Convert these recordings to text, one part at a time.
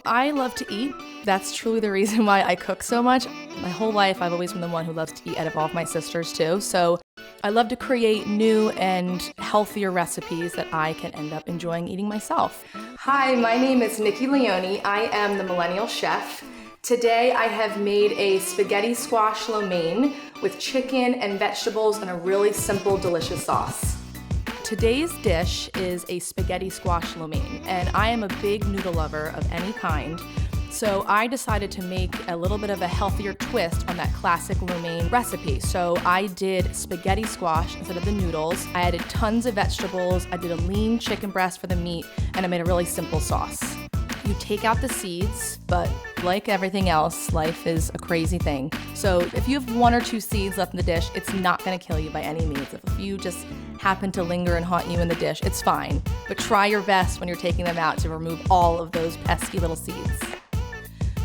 I love to eat. That's truly the reason why I cook so much. My whole life, I've always been the one who loves to eat out of all of my sisters too. So I love to create new and healthier recipes that I can end up enjoying eating myself. Hi, my name is Nikki Leone. I am the Millennial Chef. Today I have made a spaghetti squash lo mein with chicken and vegetables and a really simple, delicious sauce. Today's dish is a spaghetti squash lo mein, and I am a big noodle lover of any kind. So I decided to make a little bit of a healthier twist on that classic lo mein recipe. So I did spaghetti squash instead of the noodles. I added tons of vegetables. I did a lean chicken breast for the meat, and I made a really simple sauce. You take out the seeds, but like everything else, life is a crazy thing. So if you have 1 or 2 seeds left in the dish, it's not gonna kill you by any means. If a few just happen to linger and haunt you in the dish, it's fine. But try your best when you're taking them out to remove all of those pesky little seeds.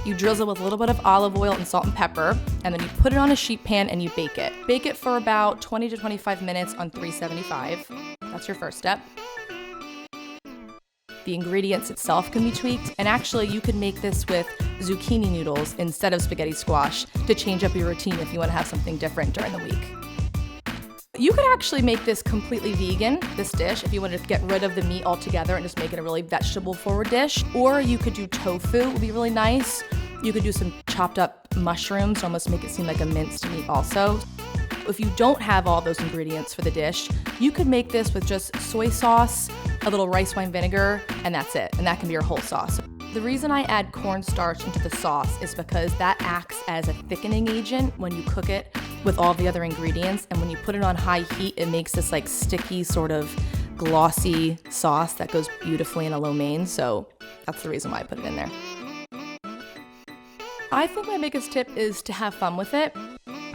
You drizzle with a little bit of olive oil and salt and pepper, and then you put it on a sheet pan and you bake it. Bake it for about 20 to 25 minutes on 375. That's your first step. The ingredients itself can be tweaked, and actually you could make this with zucchini noodles instead of spaghetti squash to change up your routine if you want to have something different during the week. You could actually make this completely vegan, this dish, if you wanted to get rid of the meat altogether and just make it a really vegetable-forward dish. Or you could do tofu, it would be really nice. You could do some chopped up mushrooms to almost make it seem like a minced meat also. If you don't have all those ingredients for the dish, you could make this with just soy sauce, a little rice wine vinegar, and that's it. And that can be your whole sauce. The reason I add cornstarch into the sauce is because that acts as a thickening agent when you cook it with all the other ingredients. And when you put it on high heat, it makes this like sticky sort of glossy sauce that goes beautifully in a lo mein. So that's the reason why I put it in there. I think my biggest tip is to have fun with it,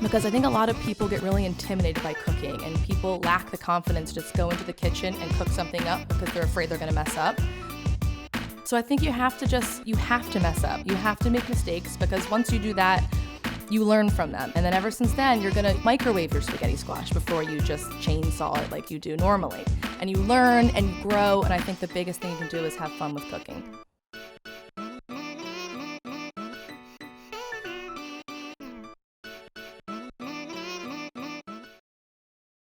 because I think a lot of people get really intimidated by cooking, and people lack the confidence to just go into the kitchen and cook something up because they're afraid they're gonna mess up. So I think you have to mess up. You have to make mistakes, because once you do that, you learn from them. And then ever since then, you're gonna microwave your spaghetti squash before you just chainsaw it like you do normally. And you learn and you grow, and I think the biggest thing you can do is have fun with cooking.